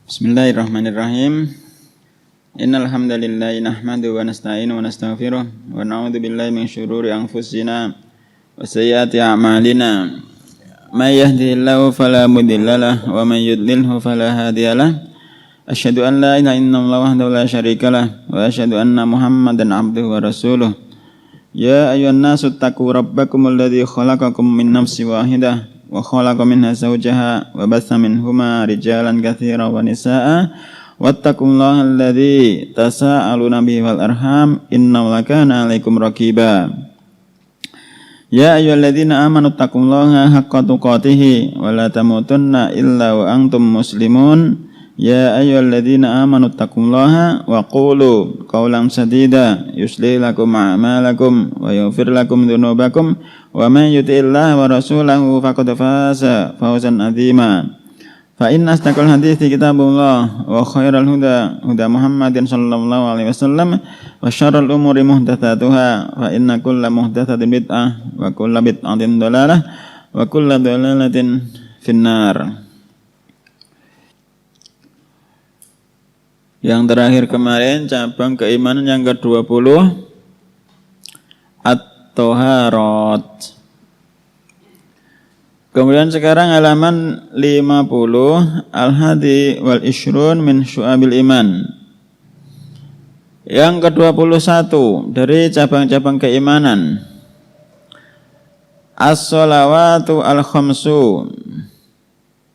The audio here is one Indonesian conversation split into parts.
Bismillahirrahmanirrahim. Innal hamdalillah nahmaduhu wa nasta'inuhu wa nastaghfiruh wa na'udzu billahi min syururi anfusina wa sayyiati a'malina. May yahdihillahu fala mudhillalah wa may yudlilhu fala hadiyalah. Asyhadu an la ilaha illallah wahdahu la syarikalah wa asyhadu anna Muhammadan 'abduhu wa rasuluh. Ya ayyuhan nasu taqu rabbakumul ladzi khalaqakum min nafsin wahidah wa khalaqa minha zawjaha wa batha minhuma rijalan katsiran wa nisaa'a wattaqullaha alladzi tasaaluna bihi wal arham innahu kana 'alaikum raqiba. Ya ayyuhalladzina amanu taqullaha haqqa tuqatih wa la tamutunna illa wa antum muslimun. Ya ayyuhalladzina amanu taqullaha wa qulu qawlan sadida yuslih lakum a'malakum wa yaghfir lakum dhunubakum wa man yuti'illaha wa rasulahu faqad faza fawzan 'azima. Fa inna asdaqal hadithi kitabullah wa khairal huda huda Muhammadin sallallahu alaihi wasallam wa syarrul umuri muhdatsatuha fa inna kulla muhdatsatin bid'ah wa kulla bid'atin dhalalah wa kulla dhalalatin finnar. Yang terakhir kemarin cabang keimanan yang ke-20 At-Toharat. Kemudian sekarang halaman 50 Al-Hadi wal Ishrun min Syu'abil Iman. Yang ke-21 dari cabang-cabang keimanan As-Sholawatu al-Khamsu.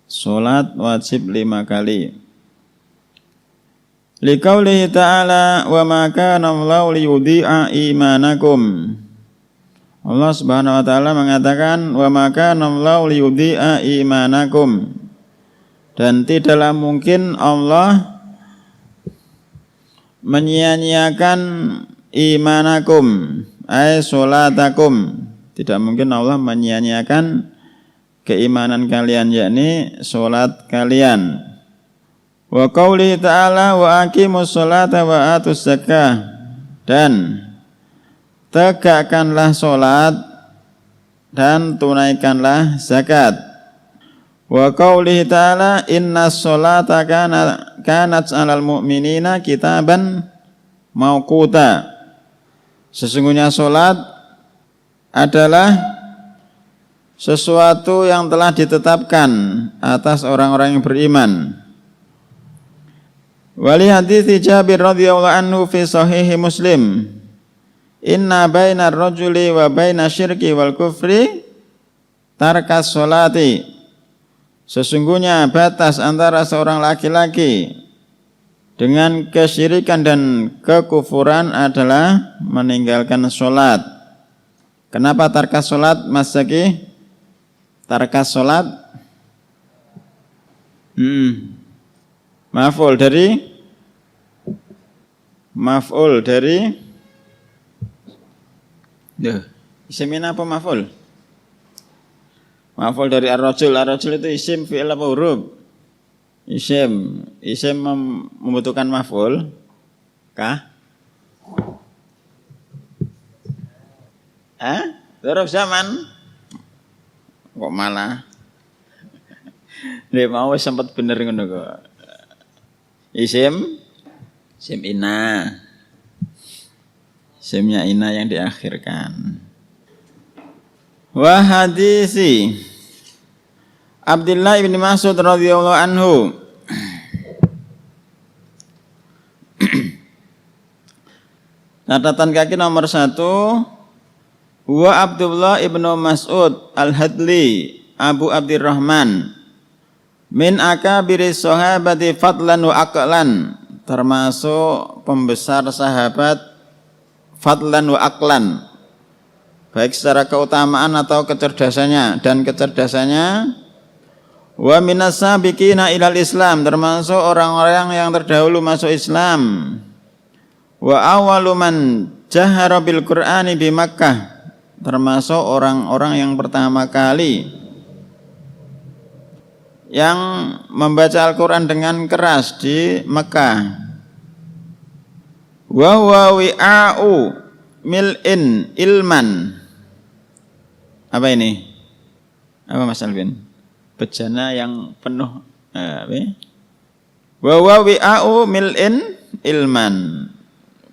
Salat wajib 5 kali. Liqaulihi ta'ala wa ma kana Allahu liyudhi'a imanakum. Allah Subhanahu wa taala mengatakan wa ma kana Allahu liyudhi'a imanakum. Dan tidaklah mungkin Allah menyia-nyiakan imanakum ay salatakum. Tidak mungkin Allah menyia-nyiakan keimanan kalian, yakni salat kalian. Wa qauli ta'ala wa aqimus sholata wa atuz zakah, dan tegakkanlah salat dan tunaikanlah zakat. Wa qauli ta'ala innas sholata kanat 'alal mu'minina kitaban mauquta. Sesungguhnya salat adalah sesuatu yang telah ditetapkan atas orang-orang yang beriman. Wali hadithi Jabir radhiyallahu anhu fi sahihi Muslim, inna bainar rajuli wa baina syirki wal kufri tarkas sholati. Sesungguhnya batas antara seorang laki-laki dengan kesyirikan dan kekufuran adalah meninggalkan sholat. Kenapa tarkas sholat, Mas Zaki? Tarkas sholat Maf'ul dari isim apa maf'ul? Maf'ul dari ar-rajul. Ar-rajul itu isim, fi'il apa huruf? Isim membutuhkan maf'ul kah? Huruf zaman. Kok malah dia mau sempat bener ngono kok. Isim ina. Isimnya ina yang diakhirkan. Wa hadisi Abdullah bin Mas'ud radhiyallahu anhu. Catatan kaki nomor 1. Wa Abdullah ibnu Mas'ud al-Hadli Abu Abdurrahman min akabiri sahabati fadlan wa aqlan, termasuk pembesar sahabat fadlan wa aqlan, baik secara keutamaan atau kecerdasannya dan kecerdasannya. Wa minas sabiqina ilal Islam, termasuk orang-orang yang terdahulu masuk Islam. Wa awwalu man jahara bil Qur'ani bi Makkah, termasuk orang-orang yang pertama kali yang membaca Al-Quran dengan keras di Mekah. Wa huwa wi'a'u mil'in ilman. Apa ini? Apa Mas Alvin? Bejana yang penuh Wa huwa wi'a'u mil'in ilman.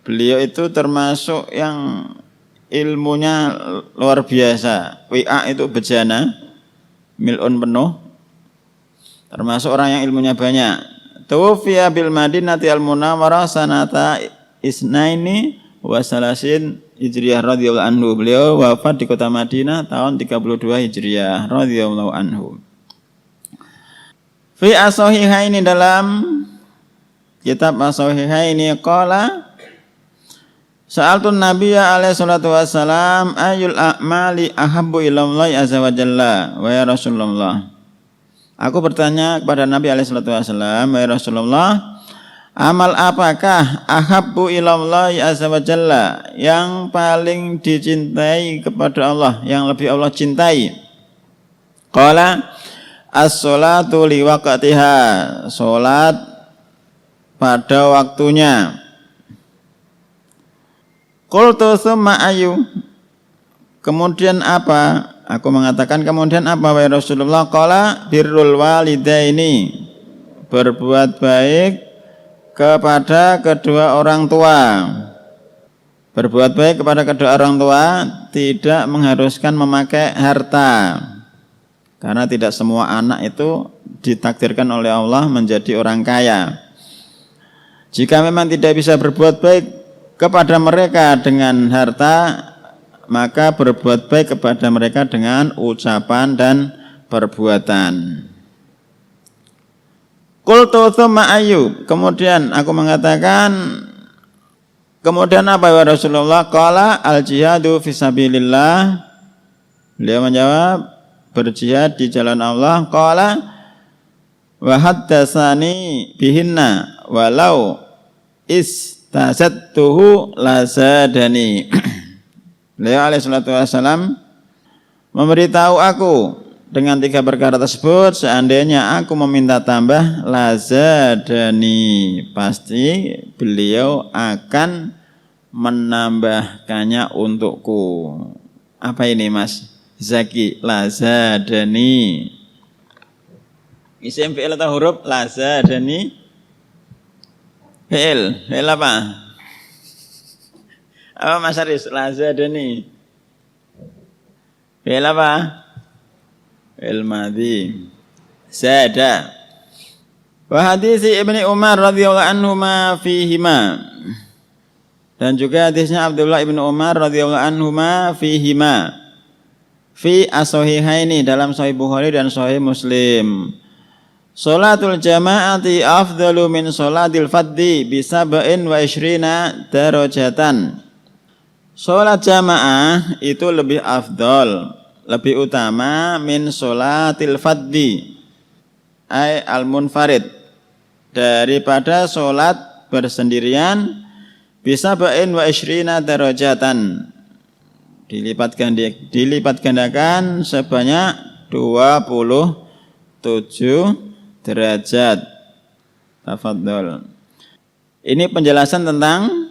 Beliau itu termasuk yang ilmunya luar biasa. Wi'a itu bejana, mil'un penuh. Termasuk orang yang ilmunya banyak. Tuwfiya bil Madinati al-Munawwarah sanata isnaini wa salasin Hijriyah radhiyallahu anhu. Beliau wafat di kota Madinah tahun 32 Hijriyah radhiyallahu anhu. Fi as-sahihaini dalam kitab as-sahihaini qala Sa'altun Nabiyya alaihi salatu wassalam ayyul a'mali ahabbu ilallahi azza wa jalla wa ya Rasulullah. Aku bertanya kepada Nabi alaihi salatu wassalam, wa ya Rasulullah, amal apakah ahabbu ilallahi azza wa jalla yang paling dicintai kepada Allah, yang lebih Allah cintai? Qala as-sholatu li waqtiha, salat pada waktunya. Qultu tsumma ayu, kemudian apa? Aku mengatakan kemudian apa wahai Rasulullah? Qala birrul walidaini, berbuat baik kepada kedua orang tua. Berbuat baik kepada kedua orang tua tidak mengharuskan memakai harta. Karena tidak semua anak itu ditakdirkan oleh Allah menjadi orang kaya. Jika memang tidak bisa berbuat baik kepada mereka dengan harta, maka berbuat baik kepada mereka dengan ucapan dan perbuatan. Qultu tsumma ayyu, kemudian aku mengatakan kemudian apa ya Rasulullah? Qala al jihadu fisabilillah. Beliau menjawab berjihad di jalan Allah. Qala wa haddatsani bihinna walau istasattuhu lazadani. Beliau alaihi salatu wassalam memberitahu aku dengan 3 perkara tersebut, seandainya aku meminta tambah lazadani, pasti beliau akan menambahkannya untukku. Apa ini Mas Zaki? Lazadani isim fi'il atau huruf? Lazadani fi'il apa? Apa Mas Aris? Lazadani fi'il apa? Fi'il madhi. Zada. Wa hadisi Ibnu Umar radhiyallahu anhu ma fihima. Dan juga hadisnya Abdullah ibnu Umar radhiyallahu anhu ma fihima. Fi as-sahihaini, dalam Sahih Bukhari dan Sahih Muslim. Salatul jama'ati afdalu min salatil faddi bi 27 darajatan. Salat jamaah itu lebih afdal, lebih utama min salatil faddi ay al-munfarid, daripada salat bersendirian bisa 27 darajatan, dilipat gandakan sebanyak 27 derajat. Tafadhol. Ini penjelasan tentang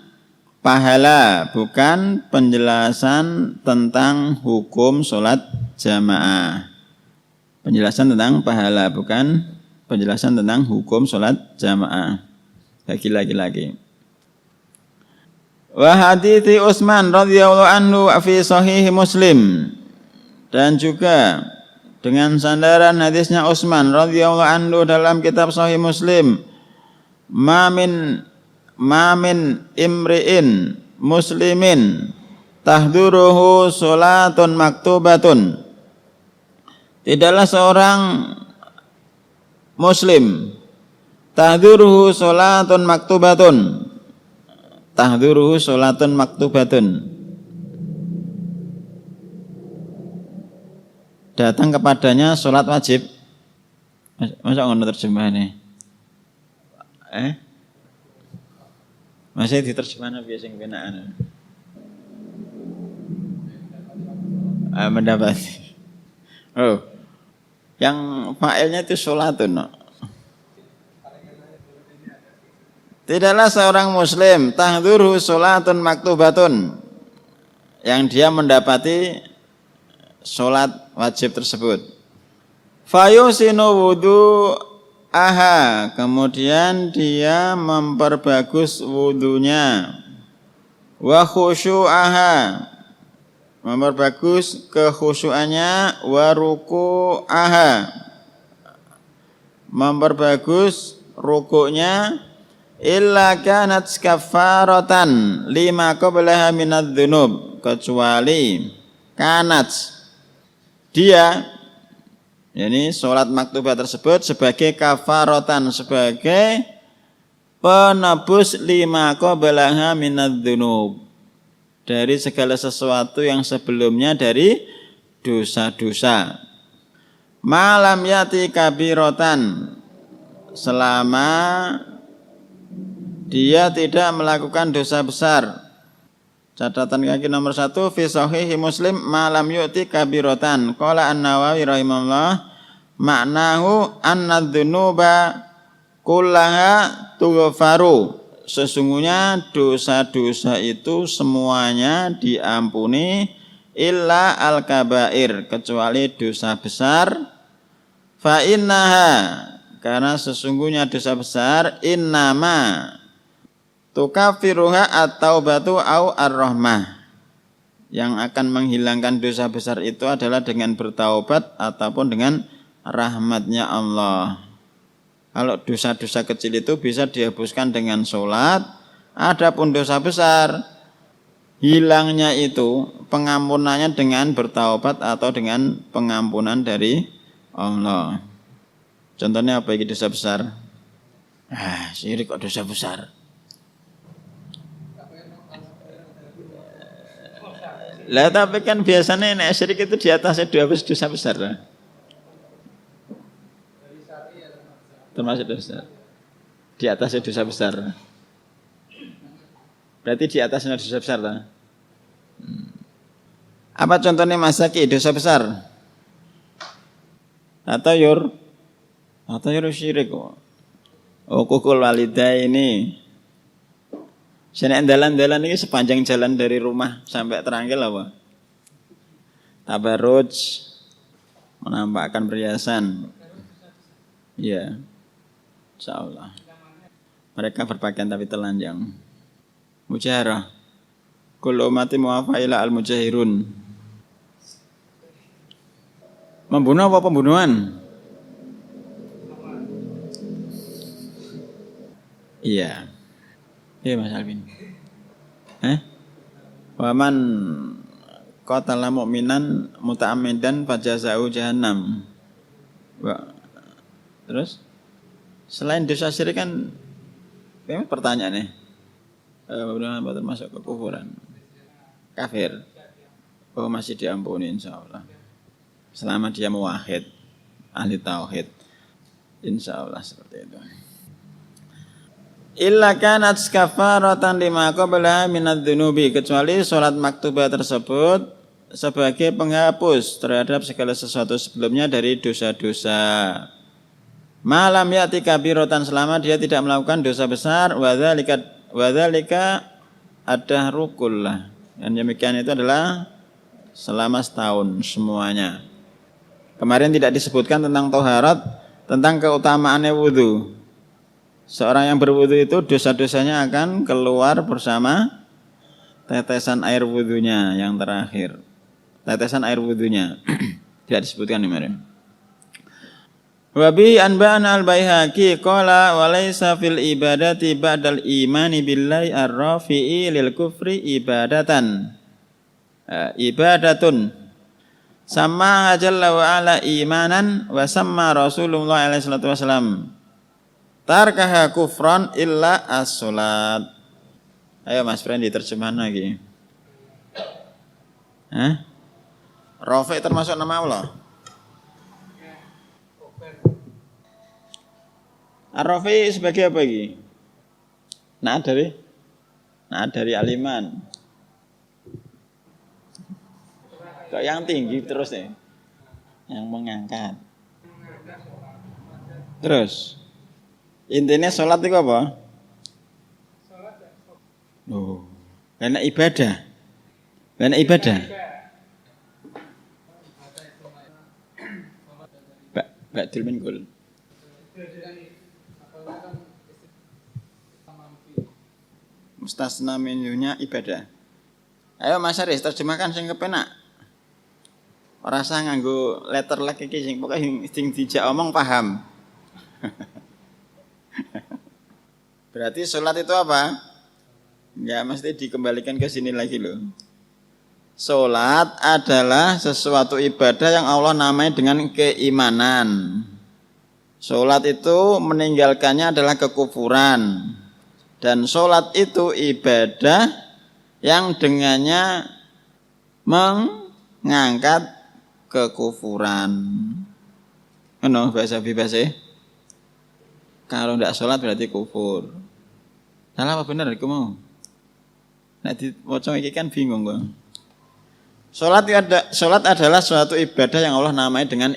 pahala, bukan penjelasan tentang hukum sholat jamaah. Penjelasan tentang pahala, bukan penjelasan tentang hukum sholat jamaah bagi laki-laki. Wa hadithi Utsman radhiyallahu anhu fi sahih Muslim, dan juga dengan sandaran hadisnya Utsman radhiyallahu anhu dalam kitab Sahih Muslim, Mamin imri'in muslimin tahduruhu sholatun maktubatun. Tidaklah seorang muslim tahduruhu sholatun maktubatun. Tahduruhu sholatun maktubatun, datang kepadanya sholat wajib. Masa ngono terjemahannya? Masih diterjemahkan biasa yang benaan. Mendapati. Oh, yang fa'ilnya itu sholatun. No. Tidaklah seorang muslim tahdhuruhu sholatun maktubatun, yang dia mendapati sholat wajib tersebut. Fayusinu wudu aha, kemudian dia memperbagus wudunya. Wa khusyu'aha, memperbagus kekhusyuannya. Wa ruku'aha, memperbagus rukuknya. Illa kanat kafaratan lima qablaha minadz dzunub, kecuali kanat dia, yani sholat maktubah tersebut sebagai kafaratan, sebagai penebus lima qablaha minadz dzunub, dari segala sesuatu yang sebelumnya dari dosa-dosa. Malam yati kabiratan, selama dia tidak melakukan dosa besar. Catatan kaki nomor 1 fi sahih Muslim, malam yu'ti kabiratan. Qala An-Nawawi rahimahullah, maknahu anna dzunuba kullaha tughfaru, sesungguhnya dosa-dosa itu semuanya diampuni, illa al-kabair, kecuali dosa besar. Fa innaha, karena sesungguhnya dosa besar, innama tukafiruha at-taubatu au ar-rahmah, yang akan menghilangkan dosa besar itu adalah dengan bertaubat ataupun dengan rahmatnya Allah. Kalau dosa-dosa kecil itu bisa dihapuskan dengan sholat, adapun dosa besar hilangnya itu pengampunannya dengan bertaubat atau dengan pengampunan dari Allah. Contohnya apa ini dosa besar? Syirik kok dosa besar. Lah tapi kan biasanya nek syirik itu di atasnya 12 dosa besar. Termasuk dosa. Di atasnya dosa besar. Berarti di atasnya dosa besar lah. Apa contohnya masaki dosa besar? Atau yur syirik kok. Kukul walidah ini. Senek dalan-dalan ini sepanjang jalan dari rumah sampai Terangkil apa? Tabarruj, menampakkan perhiasan. Ya, insyaallah. Mereka berpakaian tapi telanjang. Mujaharah. Kullu ummati muwafaila al-mujahirun. Membunuh apa pembunuhan? Iya. Iya Mas Alvin. Waman qatala mu'minan muta'ammidan fajaza'u jahannam. Terus selain dosa syirik kan pertanyaannya apa termasuk kekufuran? Kafir. Oh masih diampuni insyaallah. Selama dia muwahhid, ahli tauhid. Insyaallah seperti itu. Illa kanat kafaratan lima qablaha minadz dzunubi, kecuali sholat maktubah tersebut sebagai penghapus terhadap segala sesuatu sebelumnya dari dosa-dosa. Malam ya'ti kabiratan, selama dia tidak melakukan dosa besar. Wadzalika ad-dahrukullah, dan demikian itu adalah selama setahun semuanya. Kemarin tidak disebutkan tentang toharat, tentang keutamaannya wudu. Seorang yang berwudu itu dosa-dosanya akan keluar bersama tetesan air wudunya yang terakhir. Tetesan air wudunya tidak disebutkan kemarin. Wa bi anba'ana al-Baihaqi qala wa laysa fil ibadati ba'dal imani billahi ar-rafi'i lil kufri ibadatun sama jalla wa ala imanan wa samma Rasulullah alaihi salatu wasalam tarkaha kufran illa as-salat. Ayo Mas Frendi terjemahan lagi. Rafi termasuk nama Allah? Ar-Rafi sebagai apa lagi? Nah dari aliman. Kok yang tinggi terus nih? Yang mengangkat. Terus intinya sholat itu apa? Karena ibadah. Ba'dul min kul. mustasna minhunya ibadah. Ayo Mas Aris terjemahkan sing kepenak. Ora usah nganggo letter lek iki sing pokoke sing dijak omong paham. Berarti sholat itu apa? Ya mesti dikembalikan ke sini lagi loh. Sholat adalah sesuatu ibadah yang Allah namai dengan keimanan. Sholat itu meninggalkannya adalah kekufuran. Dan sholat itu ibadah yang dengannya mengangkat kekufuran. Ono bahasa bebas ya. Kalau tidak sholat berarti kufur. Salah apa benar aku mau? Nek diwaca iki kan bingung kok. Sholat adalah suatu ibadah yang Allah namai dengan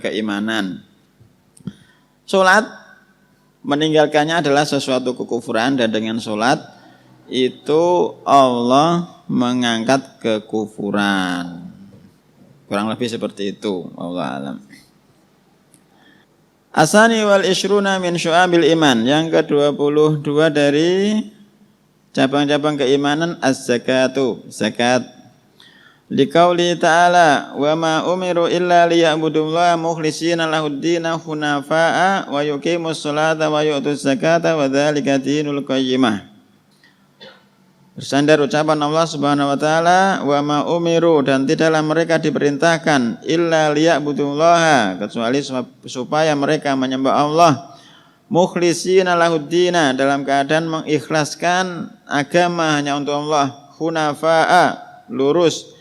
keimanan. Sholat meninggalkannya adalah sesuatu kekufuran dan dengan sholat itu Allah mengangkat kekufuran. Kurang lebih seperti itu. Wallahu a'lam. Asani wal ishruna min syu'abil iman. Yang ke-22 dari cabang-cabang keimanan az-zakatu, zakat. Liqauli ta'ala wa ma umiru illa liya'budullaha mukhlishina lahuddina hunafa'a wa yuqimus sholata wa yu'tuz zakata wa dzalika dinul qayyimah. Bersandar ucapan Allah Subhanahu wa taala wa ma umiru dan tidaklah mereka diperintahkan illa liya'budullaha kecuali supaya mereka menyembah Allah mukhlishina lahuddina dalam keadaan mengikhlaskan agama hanya untuk Allah hunafa'a lurus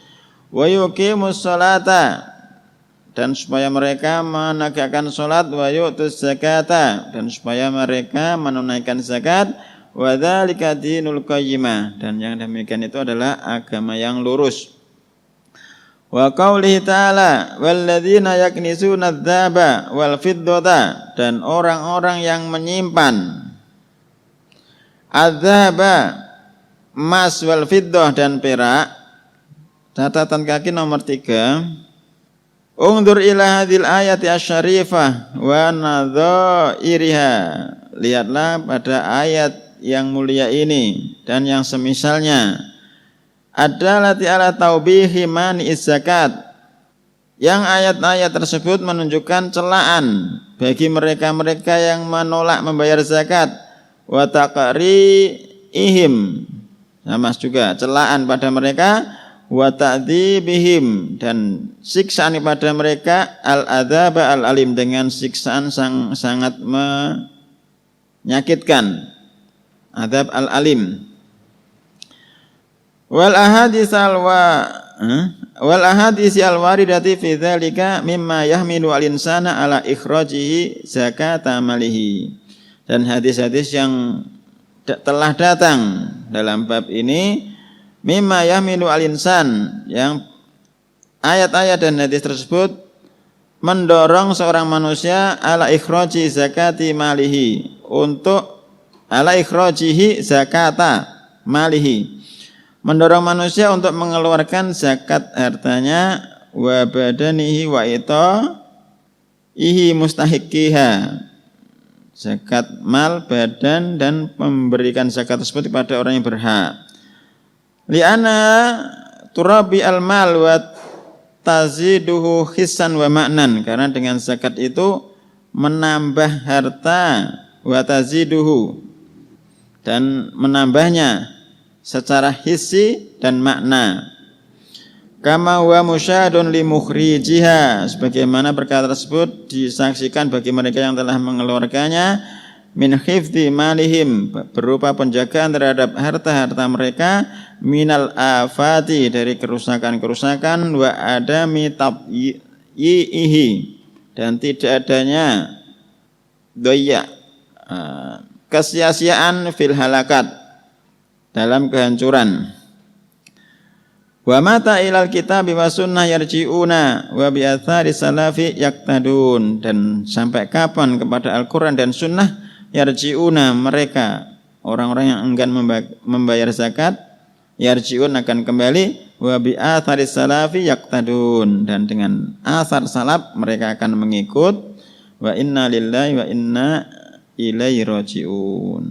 wa yuqimus sholata dan supaya mereka menegakkan salat wa yu'tuz zakata dan supaya mereka menunaikan zakat wa dzalika dinul qayyimah dan yang demikian itu adalah agama yang lurus. Wa qaulihi ta'ala walladzina yaknizuna adz-dzaba wal fiddata dan orang-orang yang menyimpan adz-dzaba emas wal fiddah dan perak. Catatan kaki nomor 3. Ungdur ila hadhil ayati asy-syarifah wa nadhairiha. Lihatlah pada ayat yang mulia ini dan yang semisalnya adallati ala taubihi mani zakat yang ayat-ayat tersebut menunjukkan celaan bagi mereka-mereka yang menolak membayar zakat wa taqriihim sama juga celaan pada mereka wa ta'dzibihim dan siksaan pada mereka al-adzaba al-alim dengan siksaan sangat menyakitkan Adab al-alim. Wal ahadits al-waridati fi dzalika mimma yahmilu al-insana ala ikhrajihi zakata malihi. Dan hadis-hadis yang telah datang dalam bab ini mimma yahmilu al-insan yang ayat-ayat dan hadis tersebut mendorong seorang manusia ala ikhraji zakati malihi untuk ala ikhrajihi zakata malihi mendorong manusia untuk mengeluarkan zakat hartanya wa badanihi wa itaihi mustahiqiha zakat mal badan dan memberikan zakat tersebut kepada orang yang berhak li'ana turabi al mal wa taziduhu hissan wa ma'nan karena dengan zakat itu menambah harta wa taziduhu dan menambahnya secara hissi dan makna. Kama wa musyahadun li mukhrijiha sebagaimana perkara tersebut disaksikan bagi mereka yang telah mengeluarkannya min hifdzi malihim berupa penjagaan terhadap harta-harta mereka minal afati dari kerusakan-kerusakan wa adami tabyihi dan tidak adanya doya kesia-siaan fil halakat dalam kehancuran. Wa mata ilal kitab wa sunnah yarji'una wa bi athari salafi yaqtadun dan sampai kapan kepada Al-Qur'an dan sunnah yarji'una mereka orang-orang yang enggan membayar zakat yarji'un akan kembali wa bi athari salafi yaqtadun dan dengan asar salaf mereka akan mengikut wa inna lillahi wa inna ilaihi raji'un.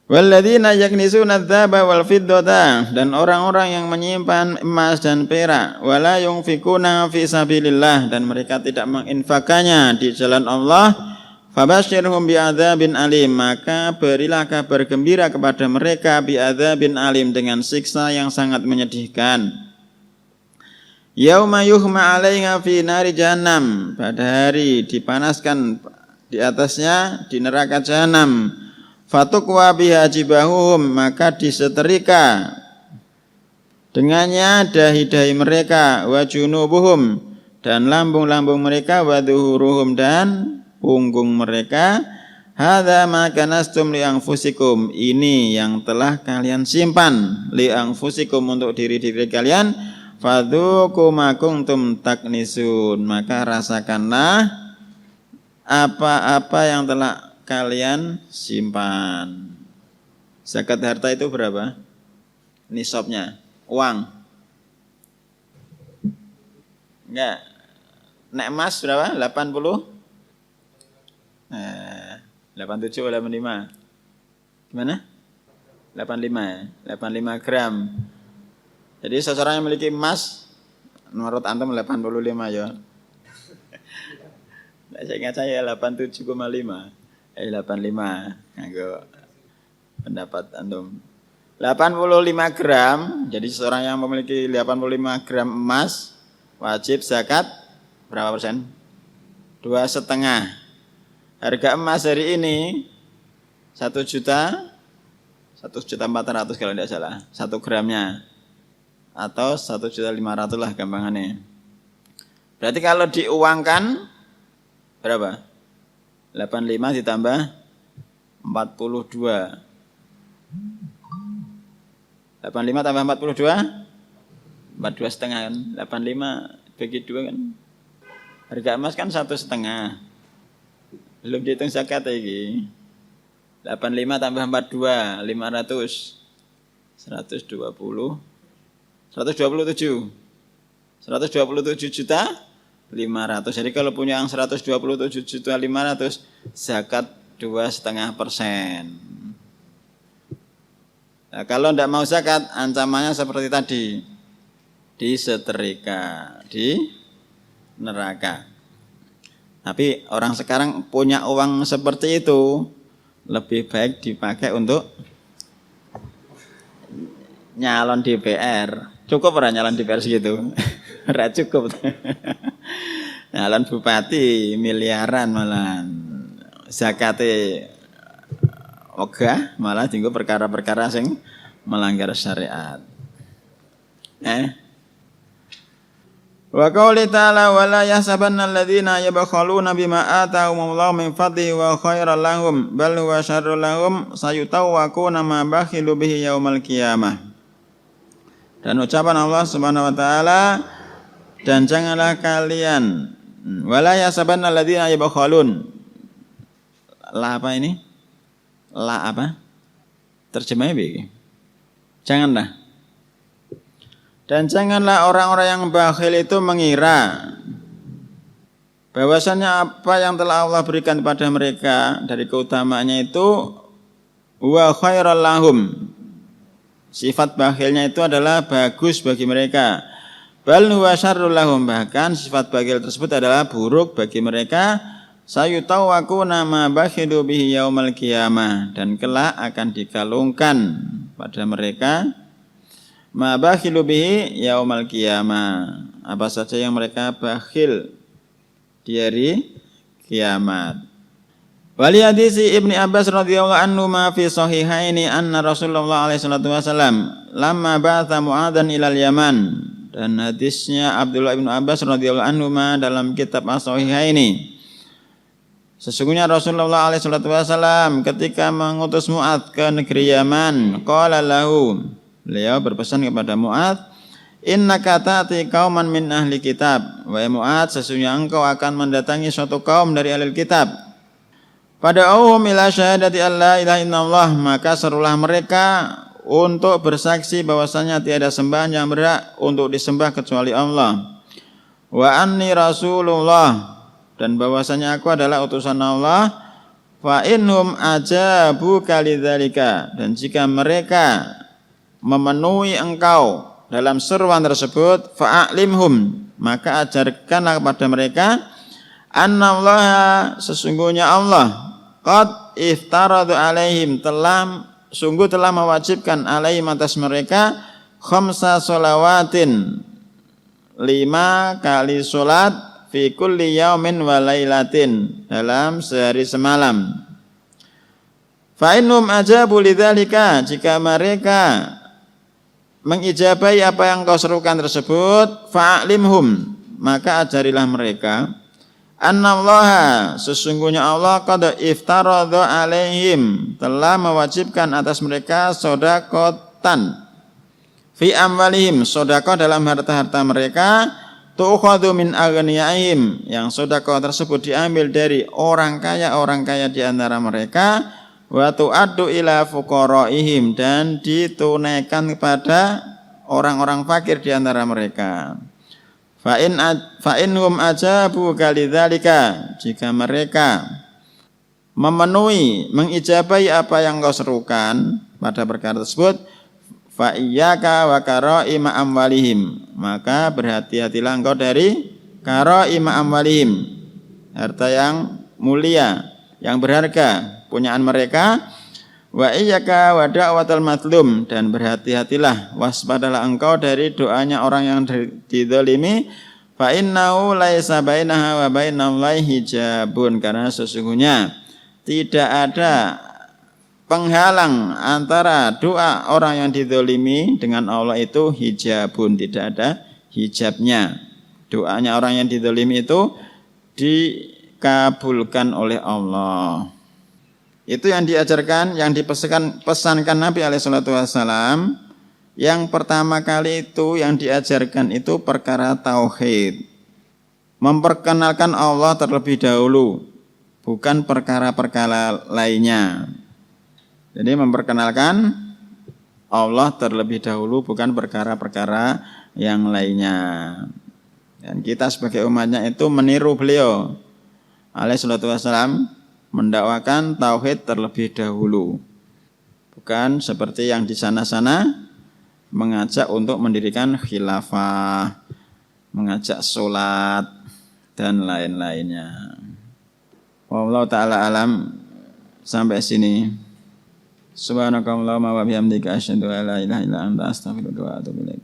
Walladzina yaknisuna adz-dzahaba wal fiddata, dan orang-orang yang menyimpan emas dan perak, wala yunfikuna fi sabilillah, dan mereka tidak menginfakannya di jalan Allah, fabasyirhum bi'adzabin alim, maka berilah kabar gembira kepada mereka bi'adzabin alim, dengan siksa yang sangat menyedihkan. Yauma yuhma 'alaiha fi nari jahannam, pada hari dipanaskan di atasnya di neraka jahanam. Fatukwa biha jibahuhum, maka disetrika dengannya dahi-dahi mereka, wa junubuhum, dan lambung-lambung mereka, wa dhuhuruhum, dan punggung mereka. Hadza ma kanastum li anfusikum, ini yang telah kalian simpan, li anfusikum, untuk diri-diri kalian. Fadzuqu ma kuntum taknisun, maka rasakanlah apa-apa yang telah kalian simpan. Zakat harta itu berapa? Nisabnya, uang. Enggak. Nek emas berapa? 80? 87 atau 85? Gimana? 85 gram. Jadi seseorang yang memiliki emas, menurut antum 85 ya. Saya ingat saya 87,5. 85. Nganggo pendapat antum. 85 gram. Jadi seseorang yang memiliki 85 gram emas wajib zakat berapa persen? 2,5. Harga emas hari ini 1.400.000 kalau tidak salah, 1 gramnya, atau 1.500.000 lah gampangannya. Berarti kalau diuangkan berapa? 85 ditambah 42. 85 tambah 42? 42,5 kan? 85 bagi 2 kan? Harga emas kan 1,5. Belum dihitung zakat lagi. 85 tambah 42, 500. 127. 127 juta 500. Jadi kalau punya yang 127.500.000, zakat 2,5%. Nah, kalau tidak mau zakat, ancamannya seperti tadi, disetrika di neraka. Tapi orang sekarang punya uang seperti itu, lebih baik dipakai untuk nyalon DPR. Cukup orang nyalon DPR segitu? Ora cukup. Nyalon bupati miliaran malah, zakate ogah, malah tinggal perkara-perkara sing melanggar syariat. Wa qauli ta'ala wa la yahsabanna alladziina yabkhaluna bima ataahumullahu min fadlihi wa khairan lahum bal huwa syarrun lahum sayutawwaquna ma bakhilu bihi yaumal qiyamah. Dan ucapan Allah Subhanahu wa taala, dan janganlah kalian wala yahsabanna alladziina yabkhalun. La apa ini? La apa? Terjemahnya begini. Janganlah. Dan janganlah orang-orang yang bakhil itu mengira bahwasannya apa yang telah Allah berikan kepada mereka dari keutamaannya itu wa khairal lahum. Sifat bakhilnya itu adalah bagus bagi mereka. Bal huwa syarrul lahum, bahkan sifat bakhil tersebut adalah buruk bagi mereka. Sayutawwaquna ma bakhilu bihi yaumal qiyamah, dan kelak akan dikalungkan pada mereka ma bakhilu bihi yaumal qiyamah, apa saja yang mereka bakhil di hari kiamat. Wali hadisi Ibni Abbas radhiyallahu anhu ma fi sahihaini anna Rasulullah alaihi salatu wasallam lamma ba'atha Mu'adzan ilal Yaman. Dan hadisnya Abdullah bin Abbas radhiyallahu anhu ma dalam kitab As-Sahihaini. Sesungguhnya Rasulullah alaihi salatu wasallam ketika mengutus Mu'adz ke negeri Yaman, qala lahu, beliau berpesan kepada Mu'adz, innaka ta'ti qauman min ahli kitab. Wahai Mu'adz, sesungguhnya engkau akan mendatangi suatu kaum dari ahli kitab. Fad'uhum ila syahadati alla ilaha illallah, maka serulah mereka untuk bersaksi bahwasanya tiada sembahan yang berhak untuk disembah kecuali Allah. Wa anni rasulullah, dan bahwasanya aku adalah utusan Allah. Fa innum ajabu kalidzalika, dan jika mereka memenuhi engkau dalam seruan tersebut, fa'alimhum, maka ajarkanlah kepada mereka, annallaha, sesungguhnya Allah, qad iftaradu alaihim, sungguh telah mewajibkan alaihim atas mereka, khamsa sholawatin, 5 kali sholat, fi kulli yaumin wa lailatin, dalam sehari semalam. Fa innum ajabu lidzalika, jika mereka mengijabahi apa yang kau serukan tersebut, fa'alimhum, maka ajarilah mereka, annallaha, sesungguhnya Allah, qad iftaradha alaihim, telah mewajibkan atas mereka sodakotan, fi amwalihim, sodakoh dalam harta-harta mereka, tu'khadhu min aghniyaihim, yang sedekah tersebut diambil dari orang kaya di antara mereka, wa tu'addu ila fuqaraihim, dan ditunaikan kepada orang-orang fakir di antara mereka. Fa inhum ajabu kalidzalika, jika mereka memenuhi, mengijabahi apa yang kau serukan pada perkara tersebut, fa iyyaka wa karaima amwalihim, maka berhati-hatilah engkau dari karaima amwalihim, harta yang mulia, yang berharga, punyaan mereka. Wa iyyaka wa da'watal mazlum, dan berhati-hatilah, waspadalah engkau dari doanya orang yang dizalimi, fa innahu laisa bainaha wa bainallahi hijabun, karena sesungguhnya tidak ada penghalang antara doa orang yang dizalimi dengan Allah itu hijabun, tidak ada hijabnya. Doanya orang yang dizalimi itu dikabulkan oleh Allah. Itu yang diajarkan, yang pesankan Nabi SAW. Yang pertama kali itu yang diajarkan itu perkara tauhid, memperkenalkan Allah terlebih dahulu, bukan perkara-perkara lainnya. Jadi memperkenalkan Allah terlebih dahulu, bukan perkara-perkara yang lainnya. Dan kita sebagai umatnya itu meniru beliau alaihi salatu wassalam, mendakwakan tauhid terlebih dahulu, bukan seperti yang di sana-sana mengajak untuk mendirikan khilafah, mengajak sholat dan lain-lainnya. Wallahu ta'ala alam. Sampai sini. Subhanakallahumma wa bihamdika asyhadu an la ilaha illa anta astaghfiruka wa atubu ilaik.